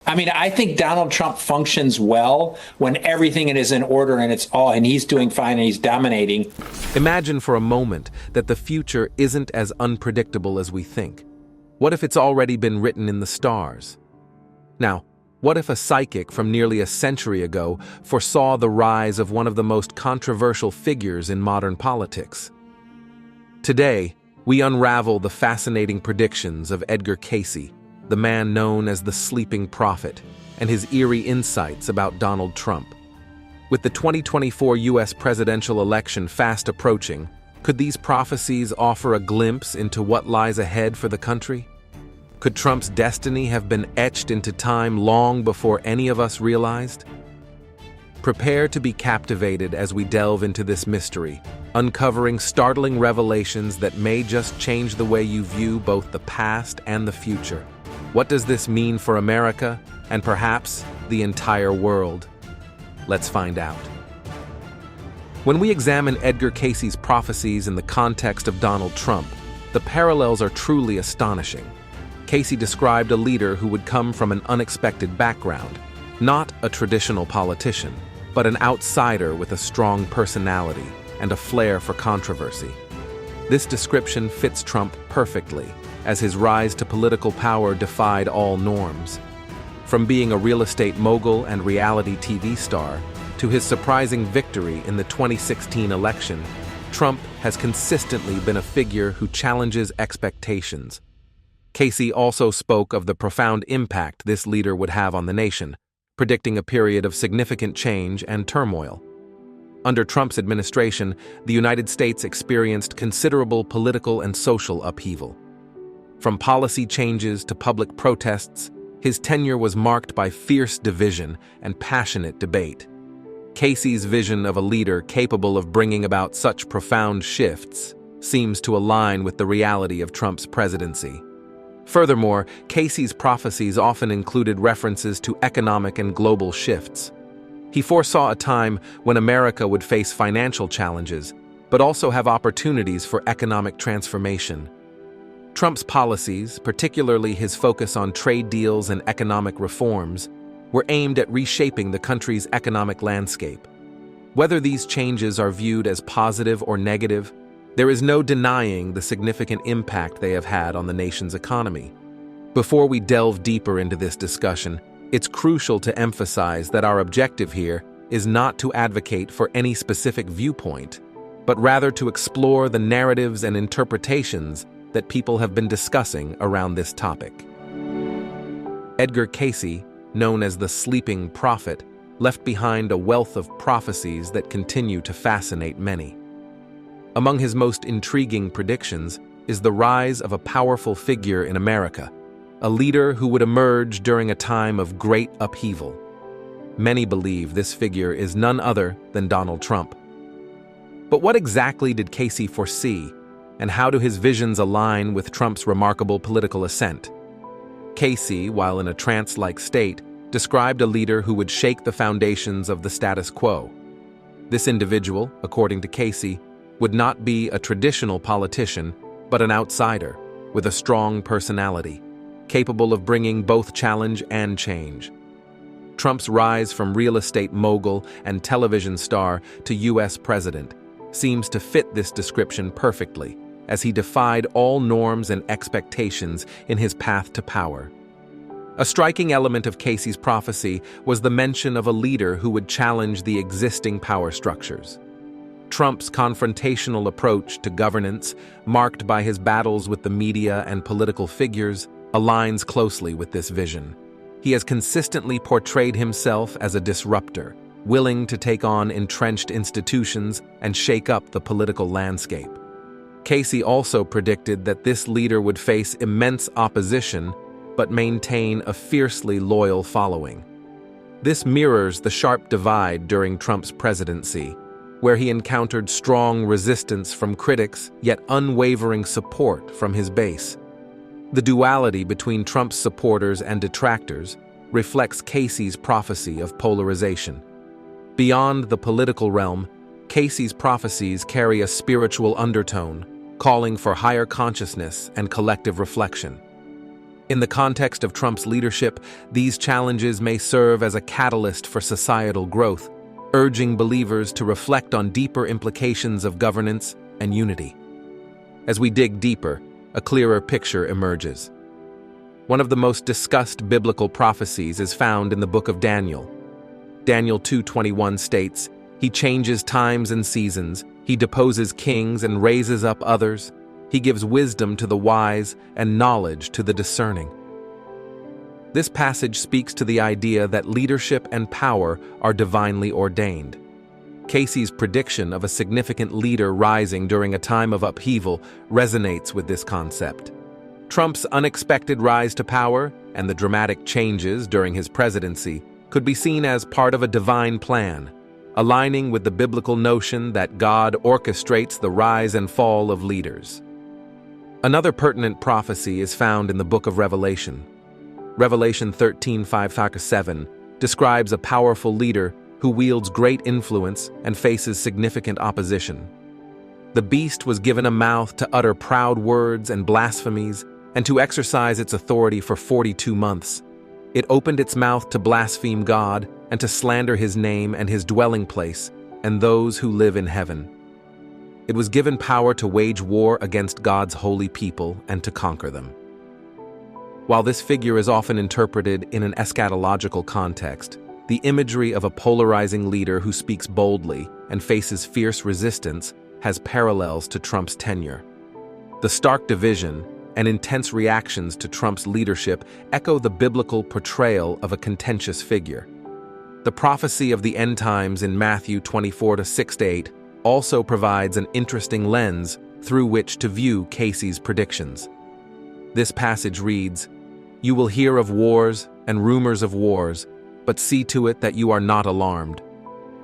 I mean, I think Donald Trump functions well when everything is in order and he's doing fine and he's dominating. Imagine for a moment that the future isn't as unpredictable as we think. What if it's already been written in the stars? Now, what if a psychic from nearly a century ago foresaw the rise of one of the most controversial figures in modern politics? Today, we unravel the fascinating predictions of Edgar Cayce, the man known as the Sleeping Prophet, and his eerie insights about Donald Trump. With the 2024 U.S. presidential election fast approaching, could these prophecies offer a glimpse into what lies ahead for the country? Could Trump's destiny have been etched into time long before any of us realized? Prepare to be captivated as we delve into this mystery, uncovering startling revelations that may just change the way you view both the past and the future. What does this mean for America, and perhaps the entire world? Let's find out. When we examine Edgar Cayce's prophecies in the context of Donald Trump, the parallels are truly astonishing. Cayce described a leader who would come from an unexpected background, not a traditional politician, but an outsider with a strong personality and a flair for controversy. This description fits Trump perfectly, as his rise to political power defied all norms. From being a real estate mogul and reality TV star to his surprising victory in the 2016 election, Trump has consistently been a figure who challenges expectations. Cayce also spoke of the profound impact this leader would have on the nation, predicting a period of significant change and turmoil. Under Trump's administration, the United States experienced considerable political and social upheaval. From policy changes to public protests, his tenure was marked by fierce division and passionate debate. Cayce's vision of a leader capable of bringing about such profound shifts seems to align with the reality of Trump's presidency. Furthermore, Cayce's prophecies often included references to economic and global shifts. He foresaw a time when America would face financial challenges, but also have opportunities for economic transformation. Trump's policies, particularly his focus on trade deals and economic reforms, were aimed at reshaping the country's economic landscape. Whether these changes are viewed as positive or negative, there is no denying the significant impact they have had on the nation's economy. Before we delve deeper into this discussion, it's crucial to emphasize that our objective here is not to advocate for any specific viewpoint, but rather to explore the narratives and interpretations that people have been discussing around this topic. Edgar Cayce, known as the Sleeping Prophet, left behind a wealth of prophecies that continue to fascinate many. Among his most intriguing predictions is the rise of a powerful figure in America, a leader who would emerge during a time of great upheaval. Many believe this figure is none other than Donald Trump. But what exactly did Cayce foresee, and how do his visions align with Trump's remarkable political ascent? Cayce, while in a trance-like state, described a leader who would shake the foundations of the status quo. This individual, according to Cayce, would not be a traditional politician, but an outsider, with a strong personality, capable of bringing both challenge and change. Trump's rise from real estate mogul and television star to U.S. president seems to fit this description perfectly, as he defied all norms and expectations in his path to power. A striking element of Cayce's prophecy was the mention of a leader who would challenge the existing power structures. Trump's confrontational approach to governance, marked by his battles with the media and political figures, aligns closely with this vision. He has consistently portrayed himself as a disruptor, willing to take on entrenched institutions and shake up the political landscape. Cayce also predicted that this leader would face immense opposition but maintain a fiercely loyal following. This mirrors the sharp divide during Trump's presidency, where he encountered strong resistance from critics yet unwavering support from his base. The duality between Trump's supporters and detractors reflects Cayce's prophecy of polarization. Beyond the political realm, Cayce's prophecies carry a spiritual undertone, calling for higher consciousness and collective reflection. In the context of Trump's leadership, these challenges may serve as a catalyst for societal growth, urging believers to reflect on deeper implications of governance and unity. As we dig deeper, a clearer picture emerges. One of the most discussed biblical prophecies is found in the book of Daniel. Daniel 2:21 states, "He changes times and seasons, he deposes kings and raises up others. He gives wisdom to the wise and knowledge to the discerning." This passage speaks to the idea that leadership and power are divinely ordained. Cayce's prediction of a significant leader rising during a time of upheaval resonates with this concept. Trump's unexpected rise to power and the dramatic changes during his presidency could be seen as part of a divine plan, aligning with the biblical notion that God orchestrates the rise and fall of leaders. Another pertinent prophecy is found in the book of Revelation. Revelation 13:5-7 describes a powerful leader who wields great influence and faces significant opposition. The beast was given a mouth to utter proud words and blasphemies and to exercise its authority for 42 months. It opened its mouth to blaspheme God and to slander his name and his dwelling place and those who live in heaven. It was given power to wage war against God's holy people and to conquer them. While this figure is often interpreted in an eschatological context, the imagery of a polarizing leader who speaks boldly and faces fierce resistance has parallels to Trump's tenure. The stark division and intense reactions to Trump's leadership echo the biblical portrayal of a contentious figure. The prophecy of the end times in Matthew 24:6-8 also provides an interesting lens through which to view Cayce's predictions. This passage reads, "You will hear of wars and rumors of wars, but see to it that you are not alarmed.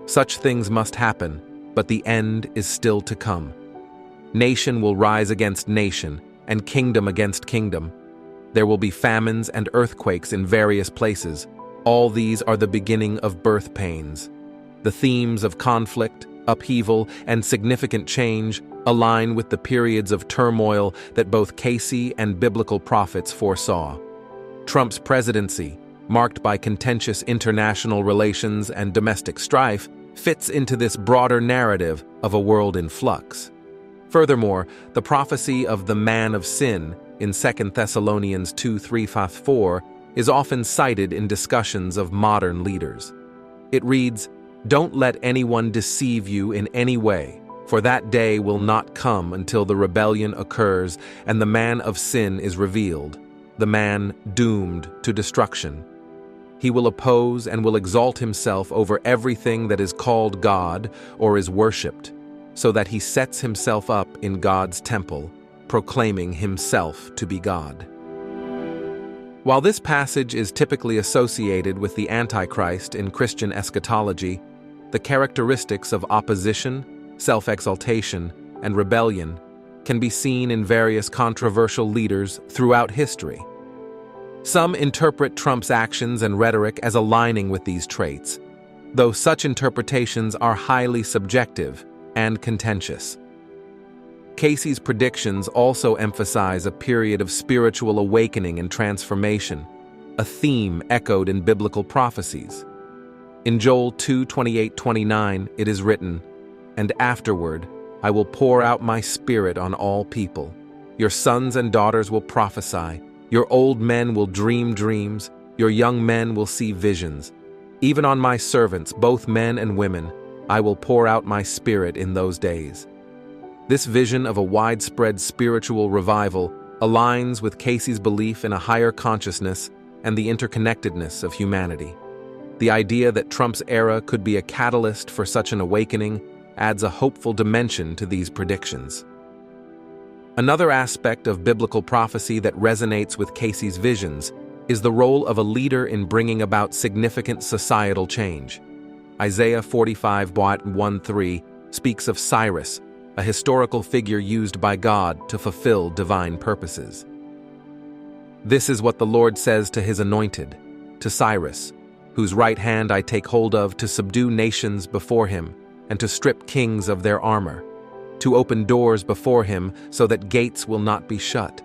Such things must happen, but the end is still to come. Nation will rise against nation, and kingdom against kingdom. There will be famines and earthquakes in various places. All these are the beginning of birth pains." The themes of conflict, upheaval, and significant change align with the periods of turmoil that both Cayce and biblical prophets foresaw. Trump's presidency, marked by contentious international relations and domestic strife, fits into this broader narrative of a world in flux. Furthermore, the prophecy of the man of sin in 2 Thessalonians 2:3-4 is often cited in discussions of modern leaders. It reads, "Don't let anyone deceive you in any way, for that day will not come until the rebellion occurs and the man of sin is revealed, the man doomed to destruction. He will oppose and will exalt himself over everything that is called God or is worshipped, so that he sets himself up in God's temple, proclaiming himself to be God." While this passage is typically associated with the Antichrist in Christian eschatology, the characteristics of opposition, self-exaltation, and rebellion can be seen in various controversial leaders throughout history. Some interpret Trump's actions and rhetoric as aligning with these traits, though such interpretations are highly subjective and contentious. Cayce's predictions also emphasize a period of spiritual awakening and transformation, a theme echoed in biblical prophecies. In Joel 2:28-29, it is written, "And afterward I will pour out my spirit on all people. Your sons and daughters will prophesy, your old men will dream dreams, your young men will see visions. Even on my servants, both men and women, I will pour out my spirit in those days." This vision of a widespread spiritual revival aligns with Cayce's belief in a higher consciousness and the interconnectedness of humanity. The idea that Trump's era could be a catalyst for such an awakening adds a hopeful dimension to these predictions. Another aspect of biblical prophecy that resonates with Cayce's visions is the role of a leader in bringing about significant societal change. Isaiah 45:1-3 speaks of Cyrus, a historical figure used by God to fulfill divine purposes. "This is what the Lord says to his anointed, to Cyrus, whose right hand I take hold of to subdue nations before him, and to strip kings of their armor, to open doors before him so that gates will not be shut.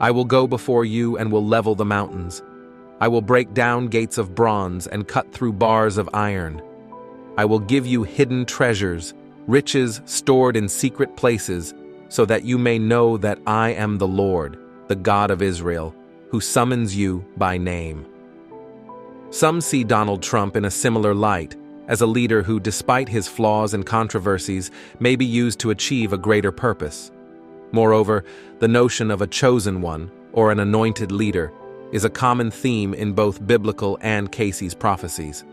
I will go before you and will level the mountains. I will break down gates of bronze and cut through bars of iron. I will give you hidden treasures, riches stored in secret places, so that you may know that I am the Lord, the God of Israel, who summons you by name. Some see Donald Trump in a similar light, as a leader who, despite his flaws and controversies, may be used to achieve a greater purpose. Moreover, the notion of a chosen one, or an anointed leader, is a common theme in both biblical and Cayce's prophecies.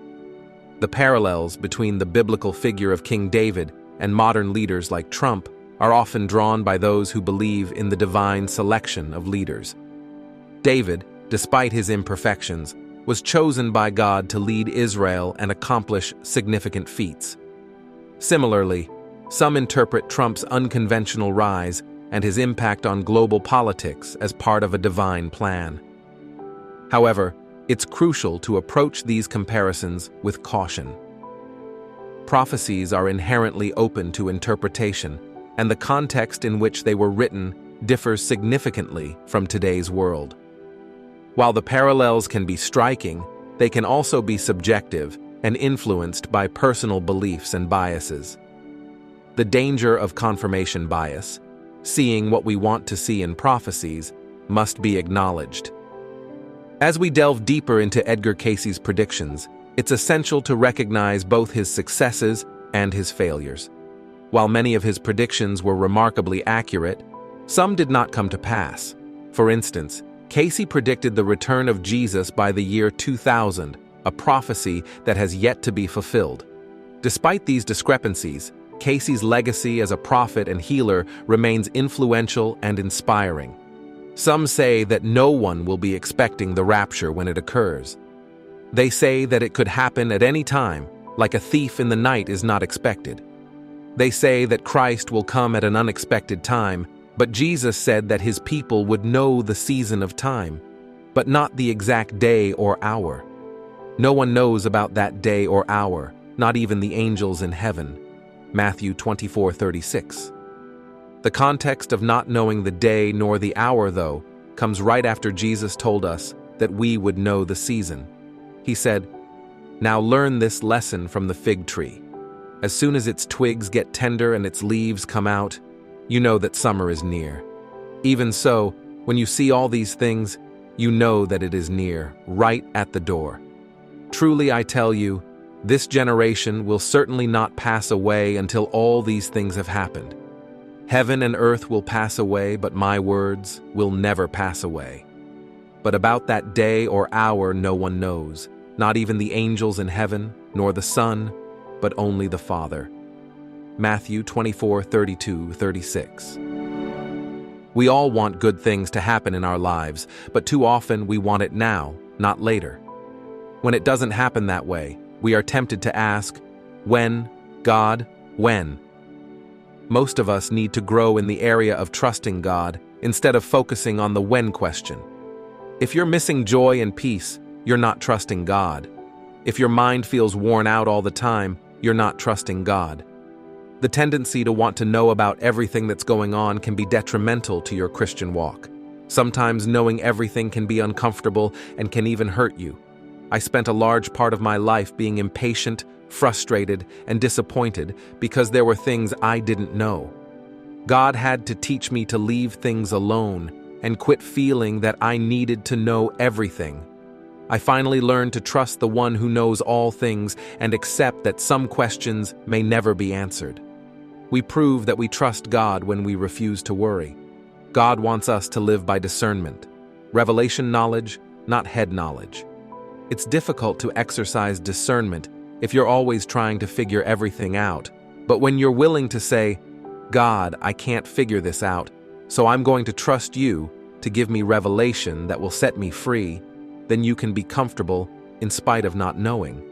The parallels between the biblical figure of King David and modern leaders like Trump are often drawn by those who believe in the divine selection of leaders. David, despite his imperfections, was chosen by God to lead Israel and accomplish significant feats. Similarly, some interpret Trump's unconventional rise and his impact on global politics as part of a divine plan. However, it's crucial to approach these comparisons with caution. Prophecies are inherently open to interpretation, and the context in which they were written differs significantly from today's world. While the parallels can be striking, they can also be subjective and influenced by personal beliefs and biases. The danger of confirmation bias, seeing what we want to see in prophecies, must be acknowledged. As we delve deeper into Edgar Cayce's predictions, it's essential to recognize both his successes and his failures. While many of his predictions were remarkably accurate, some did not come to pass. For instance, Cayce predicted the return of Jesus by the year 2000, a prophecy that has yet to be fulfilled. Despite these discrepancies, Cayce's legacy as a prophet and healer remains influential and inspiring. Some say that no one will be expecting the rapture when it occurs. They say that it could happen at any time, like a thief in the night is not expected. They say that Christ will come at an unexpected time, but Jesus said that his people would know the season of time, but not the exact day or hour. No one knows about that day or hour, not even the angels in heaven. Matthew 24:36. The context of not knowing the day nor the hour, though, comes right after Jesus told us that we would know the season. He said, "Now learn this lesson from the fig tree. As soon as its twigs get tender and its leaves come out, you know that summer is near. Even so, when you see all these things, you know that it is near, right at the door. Truly I tell you, this generation will certainly not pass away until all these things have happened. Heaven and earth will pass away, but my words will never pass away. But about that day or hour no one knows, not even the angels in heaven, nor the Son, but only the Father." Matthew 24:32-36. We all want good things to happen in our lives, but too often we want it now, not later. When it doesn't happen that way, we are tempted to ask, "When, God, when?" Most of us need to grow in the area of trusting God instead of focusing on the when question. If you're missing joy and peace, you're not trusting God. If your mind feels worn out all the time, you're not trusting God. The tendency to want to know about everything that's going on can be detrimental to your Christian walk. Sometimes knowing everything can be uncomfortable and can even hurt you. I spent a large part of my life being impatient, frustrated, and disappointed because there were things I didn't know. God had to teach me to leave things alone and quit feeling that I needed to know everything. I finally learned to trust the one who knows all things and accept that some questions may never be answered. We prove that we trust God when we refuse to worry. God wants us to live by discernment, revelation knowledge, not head knowledge. It's difficult to exercise discernment if you're always trying to figure everything out, but when you're willing to say, "God, I can't figure this out, so I'm going to trust you to give me revelation that will set me free," then you can be comfortable in spite of not knowing.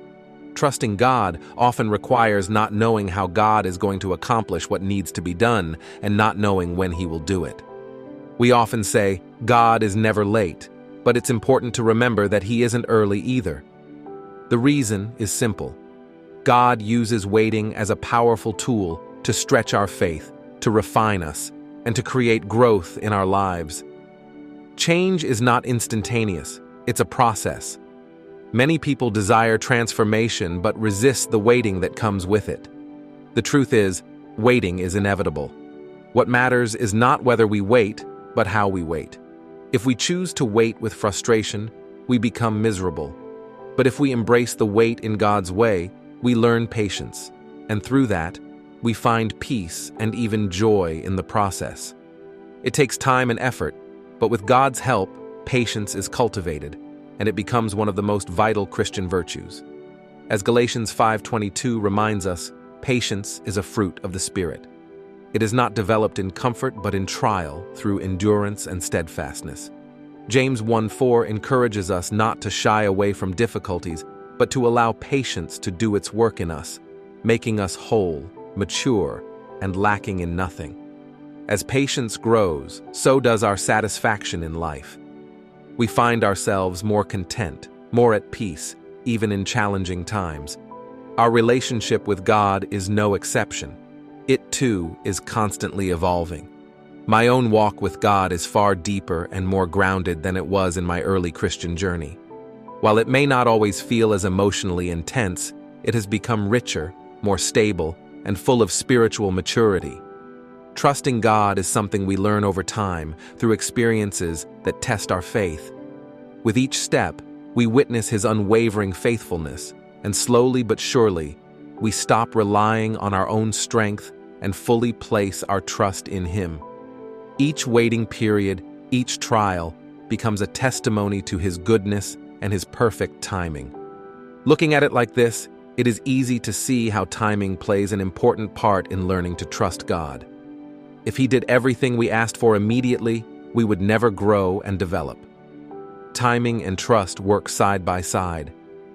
Trusting God often requires not knowing how God is going to accomplish what needs to be done and not knowing when He will do it. We often say, God is never late, but it's important to remember that He isn't early either. The reason is simple. God uses waiting as a powerful tool to stretch our faith, to refine us, and to create growth in our lives. change is not instantaneous, it's a process. Many people desire transformation but resist the waiting that comes with it. The truth is, waiting is inevitable. What matters is not whether we wait, but how we wait. If we choose to wait with frustration, we become miserable. But if we embrace the wait in God's way, we learn patience, and through that, we find peace and even joy in the process. It takes time and effort, but with God's help, patience is cultivated, and it becomes one of the most vital Christian virtues. As Galatians 5:22 reminds us, patience is a fruit of the Spirit. It is not developed in comfort but in trial through endurance and steadfastness. James 1:4 encourages us not to shy away from difficulties, but to allow patience to do its work in us, making us whole, mature, and lacking in nothing. As patience grows, so does our satisfaction in life. We find ourselves more content, more at peace, even in challenging times. Our relationship with God is no exception. It, too, is constantly evolving. My own walk with God is far deeper and more grounded than it was in my early Christian journey. While it may not always feel as emotionally intense, it has become richer, more stable, and full of spiritual maturity. Trusting God is something we learn over time through experiences that test our faith. With each step, we witness His unwavering faithfulness, and slowly but surely, we stop relying on our own strength and fully place our trust in Him. Each waiting period, each trial, becomes a testimony to His goodness and His perfect timing. Looking at it like this, it is easy to see how timing plays an important part in learning to trust God. If He did everything we asked for immediately, we would never grow and develop. Timing and trust work side by side.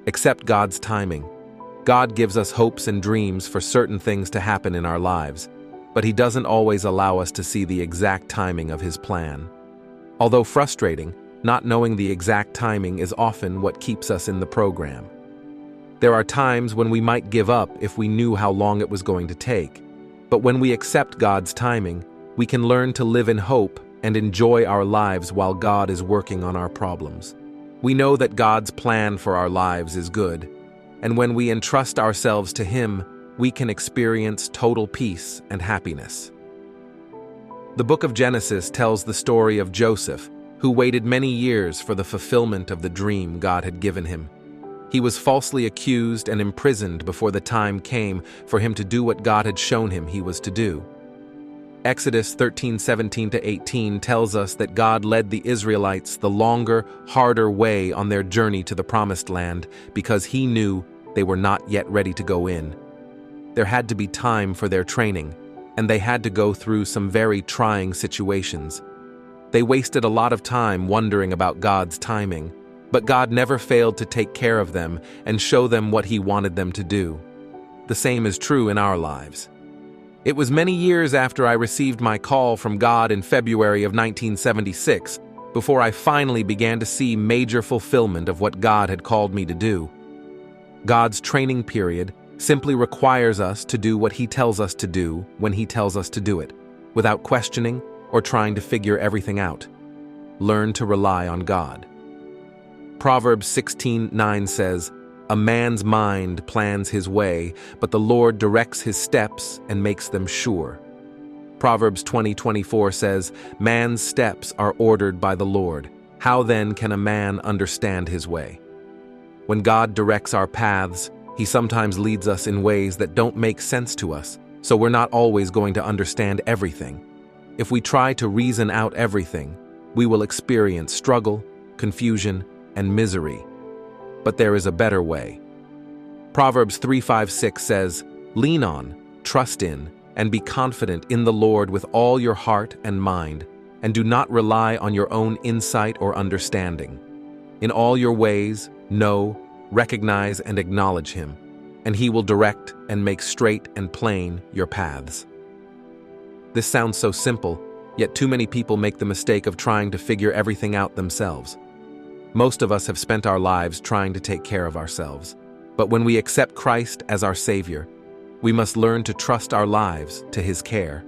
Accept God's timing. God gives us hopes and dreams for certain things to happen in our lives, but He doesn't always allow us to see the exact timing of His plan. Although frustrating, not knowing the exact timing is often what keeps us in the program. There are times when we might give up if we knew how long it was going to take, but when we accept God's timing, we can learn to live in hope and enjoy our lives while God is working on our problems. We know that God's plan for our lives is good, and when we entrust ourselves to Him, we can experience total peace and happiness. The book of Genesis tells the story of Joseph, who waited many years for the fulfillment of the dream God had given him. He was falsely accused and imprisoned before the time came for him to do what God had shown him he was to do. Exodus 13:17-18 tells us that God led the Israelites the longer, harder way on their journey to the Promised Land because He knew they were not yet ready to go in. There had to be time for their training, and they had to go through some very trying situations. They wasted a lot of time wondering about God's timing, but God never failed to take care of them and show them what He wanted them to do. The same is true in our lives. It was many years after I received my call from God in February of 1976 before I finally began to see major fulfillment of what God had called me to do. God's training period simply requires us to do what He tells us to do when He tells us to do it, without questioning or trying to figure everything out. Learn to rely on God. Proverbs 16:9 says, "A man's mind plans his way, but the Lord directs his steps and makes them sure." Proverbs 20:24 says, "Man's steps are ordered by the Lord. How then can a man understand his way?" When God directs our paths, He sometimes leads us in ways that don't make sense to us, so we're not always going to understand everything. If we try to reason out everything, we will experience struggle, confusion, and misery. But there is a better way. Proverbs 3:5-6 says, "Lean on, trust in, and be confident in the Lord with all your heart and mind, and do not rely on your own insight or understanding. In all your ways, know, recognize, and acknowledge Him, and He will direct and make straight and plain your paths." This sounds so simple, yet too many people make the mistake of trying to figure everything out themselves. Most of us have spent our lives trying to take care of ourselves. But when we accept Christ as our Savior, we must learn to trust our lives to His care.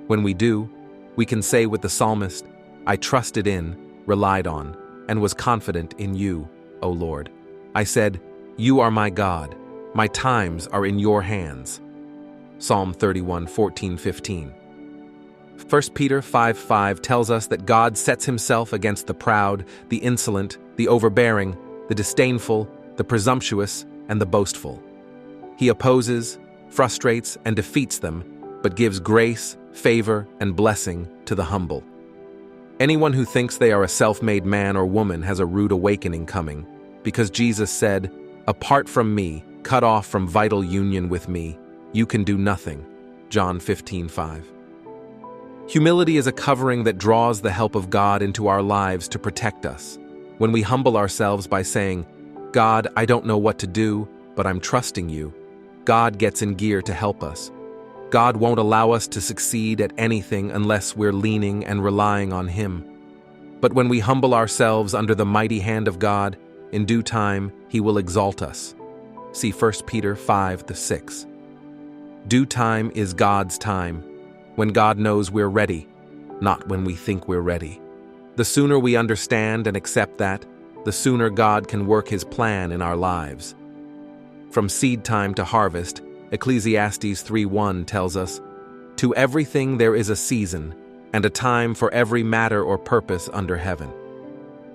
When we do, we can say with the psalmist, "I trusted in relied on, and was confident in you, O Lord. I said, "You are my God. My times are in your hands." Psalm 31:14-15. 1 Peter 5:5 tells us that God sets himself against the proud, the insolent, the overbearing, the disdainful, the presumptuous, and the boastful. He opposes, frustrates, and defeats them, but gives grace, favor, and blessing to the humble. Anyone who thinks they are a self-made man or woman has a rude awakening coming, because Jesus said, "Apart from me, cut off from vital union with me, you can do nothing." John 15:5. Humility is a covering that draws the help of God into our lives to protect us. When we humble ourselves by saying, "God, I don't know what to do, but I'm trusting you," God gets in gear to help us. God won't allow us to succeed at anything unless we're leaning and relying on Him. But when we humble ourselves under the mighty hand of God, in due time, He will exalt us. See 1 Peter 5:6. Due time is God's time, when God knows we're ready, not when we think we're ready. The sooner we understand and accept that, the sooner God can work His plan in our lives. From seed time to harvest, Ecclesiastes 3:1 tells us, "To everything there is a season, and a time for every matter or purpose under heaven."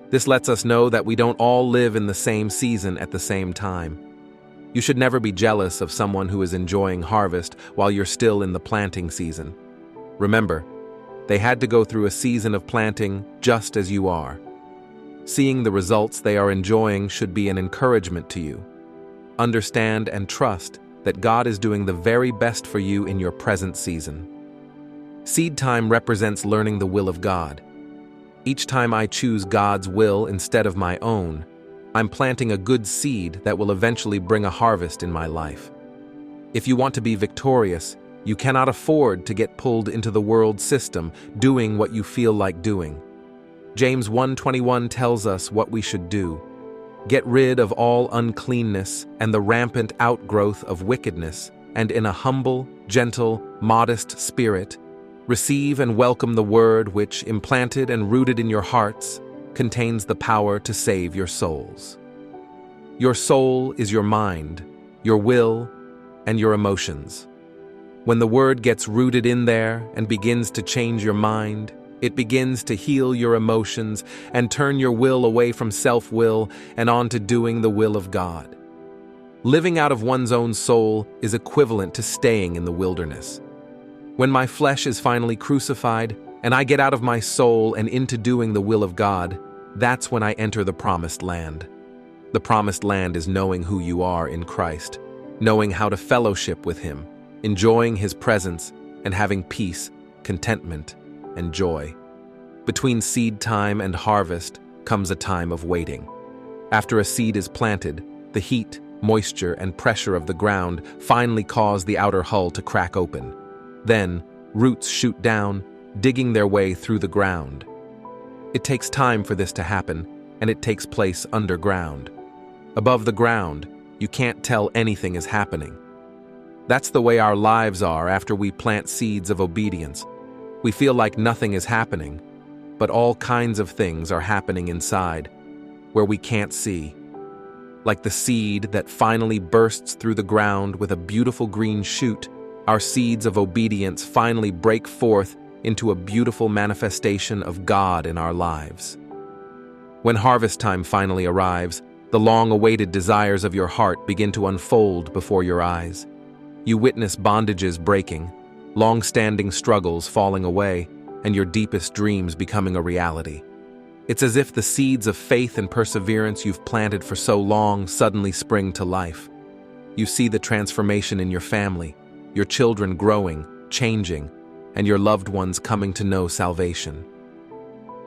This lets us know that we don't all live in the same season at the same time. You should never be jealous of someone who is enjoying harvest while you're still in the planting season. Remember, they had to go through a season of planting just as you are. Seeing the results they are enjoying should be an encouragement to you. Understand and trust that God is doing the very best for you in your present season. Seed time represents learning the will of God. Each time I choose God's will instead of my own, I'm planting a good seed that will eventually bring a harvest in my life. If you want to be victorious, you cannot afford to get pulled into the world system doing what you feel like doing. James 1:21 tells us what we should do. Get rid of all uncleanness and the rampant outgrowth of wickedness, and in a humble, gentle, modest spirit, receive and welcome the word which, implanted and rooted in your hearts, contains the power to save your souls. Your soul is your mind, your will, and your emotions. When the word gets rooted in there and begins to change your mind, it begins to heal your emotions and turn your will away from self-will and onto doing the will of God. Living out of one's own soul is equivalent to staying in the wilderness. When my flesh is finally crucified and I get out of my soul and into doing the will of God, that's when I enter the promised land. The promised land is knowing who you are in Christ, knowing how to fellowship with Him, enjoying His presence, and having peace, contentment, and joy. Between seed time and harvest comes a time of waiting. After a seed is planted, the heat, moisture, and pressure of the ground finally cause the outer hull to crack open. Then, roots shoot down, digging their way through the ground. It takes time for this to happen, and it takes place underground. Above the ground, you can't tell anything is happening. That's the way our lives are after we plant seeds of obedience. We feel like nothing is happening, but all kinds of things are happening inside, where we can't see. Like the seed that finally bursts through the ground with a beautiful green shoot, our seeds of obedience finally break forth into a beautiful manifestation of God in our lives. When harvest time finally arrives, the long-awaited desires of your heart begin to unfold before your eyes. You witness bondages breaking, long-standing struggles falling away, and your deepest dreams becoming a reality. It's as if the seeds of faith and perseverance you've planted for so long suddenly spring to life. You see the transformation in your family, your children growing, changing, and your loved ones coming to know salvation.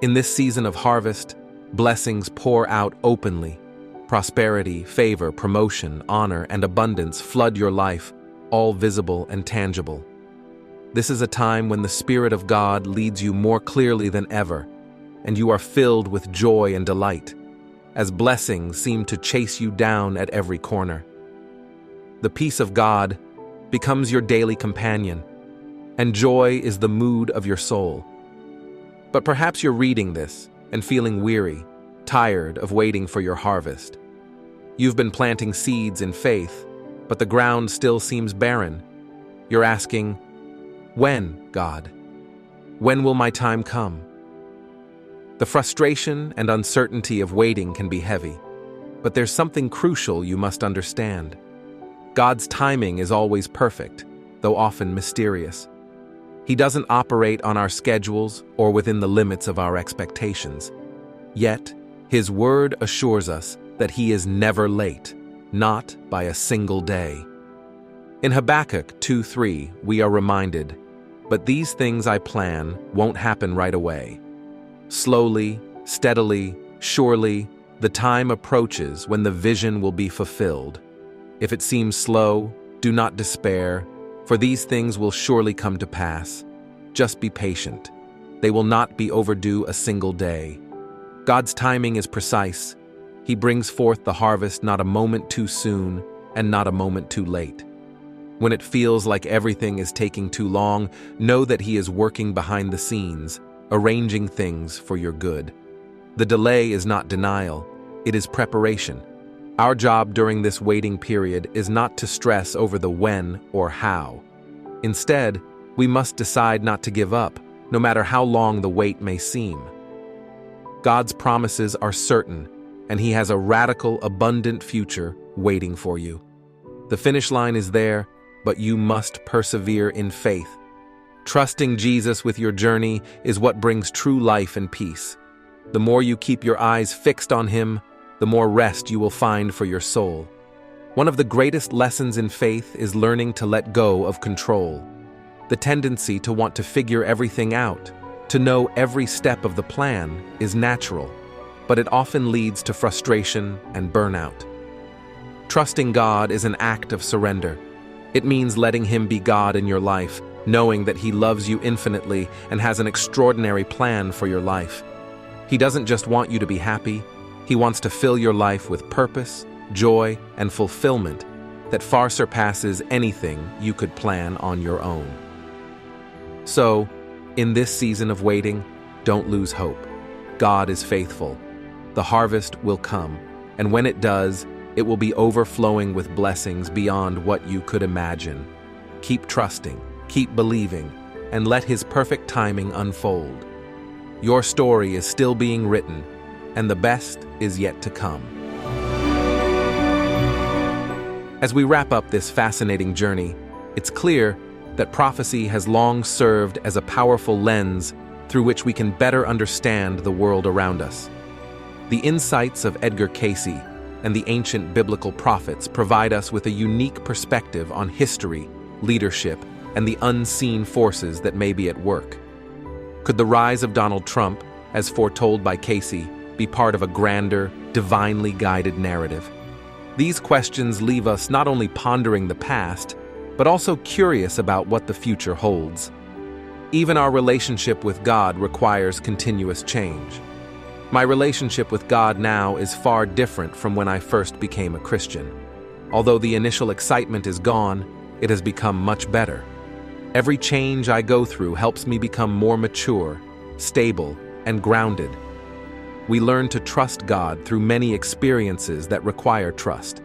In this season of harvest, blessings pour out openly. Prosperity, favor, promotion, honor, and abundance flood your life, all visible and tangible. This is a time when the Spirit of God leads you more clearly than ever, and you are filled with joy and delight, as blessings seem to chase you down at every corner. The peace of God becomes your daily companion, and joy is the mood of your soul. But perhaps you're reading this, and feeling weary, tired of waiting for your harvest. You've been planting seeds in faith, but the ground still seems barren. You're asking, "When, God? When will my time come?" The frustration and uncertainty of waiting can be heavy, but there's something crucial you must understand. God's timing is always perfect, though often mysterious. He doesn't operate on our schedules or within the limits of our expectations. Yet, His word assures us that He is never late, not by a single day. In Habakkuk 2:3, we are reminded, "But these things I plan won't happen right away. Slowly, steadily, surely, the time approaches when the vision will be fulfilled. If it seems slow, do not despair, for these things will surely come to pass. Just be patient. They will not be overdue a single day." God's timing is precise. He brings forth the harvest not a moment too soon and not a moment too late. When it feels like everything is taking too long, know that He is working behind the scenes, arranging things for your good. The delay is not denial, it is preparation. Our job during this waiting period is not to stress over the when or how. Instead, we must decide not to give up, no matter how long the wait may seem. God's promises are certain, and He has a radical, abundant future waiting for you. The finish line is there, but you must persevere in faith. Trusting Jesus with your journey is what brings true life and peace. The more you keep your eyes fixed on Him, the more rest you will find for your soul. One of the greatest lessons in faith is learning to let go of control. The tendency to want to figure everything out, to know every step of the plan, is natural, but it often leads to frustration and burnout. Trusting God is an act of surrender. It means letting Him be God in your life, knowing that He loves you infinitely and has an extraordinary plan for your life. He doesn't just want you to be happy, He wants to fill your life with purpose, joy, and fulfillment that far surpasses anything you could plan on your own. So, in this season of waiting, don't lose hope. God is faithful. The harvest will come, and when it does, it will be overflowing with blessings beyond what you could imagine. Keep trusting, keep believing, and let His perfect timing unfold. Your story is still being written, and the best is yet to come. As we wrap up this fascinating journey, it's clear that prophecy has long served as a powerful lens through which we can better understand the world around us. The insights of Edgar Cayce and the ancient biblical prophets provide us with a unique perspective on history, leadership, and the unseen forces that may be at work. Could the rise of Donald Trump, as foretold by Cayce, be part of a grander, divinely guided narrative? These questions leave us not only pondering the past, but also curious about what the future holds. Even our relationship with God requires continuous change. My relationship with God now is far different from when I first became a Christian. Although the initial excitement is gone, it has become much better. Every change I go through helps me become more mature, stable, and grounded. We learn to trust God through many experiences that require trust.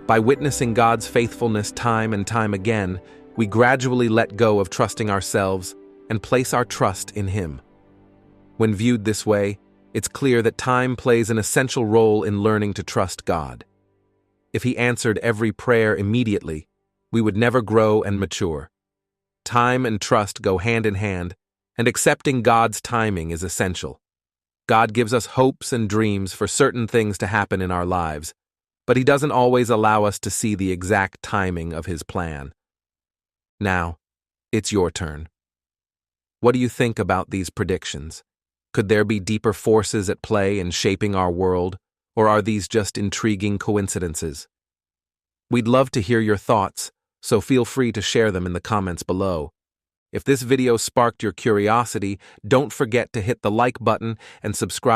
By witnessing God's faithfulness time and time again, we gradually let go of trusting ourselves and place our trust in Him. When viewed this way, it's clear that time plays an essential role in learning to trust God. If He answered every prayer immediately, we would never grow and mature. Time and trust go hand in hand, and accepting God's timing is essential. God gives us hopes and dreams for certain things to happen in our lives, but He doesn't always allow us to see the exact timing of His plan. Now, it's your turn. What do you think about these predictions? Could there be deeper forces at play in shaping our world, or are these just intriguing coincidences? We'd love to hear your thoughts, so feel free to share them in the comments below. If this video sparked your curiosity, don't forget to hit the like button and subscribe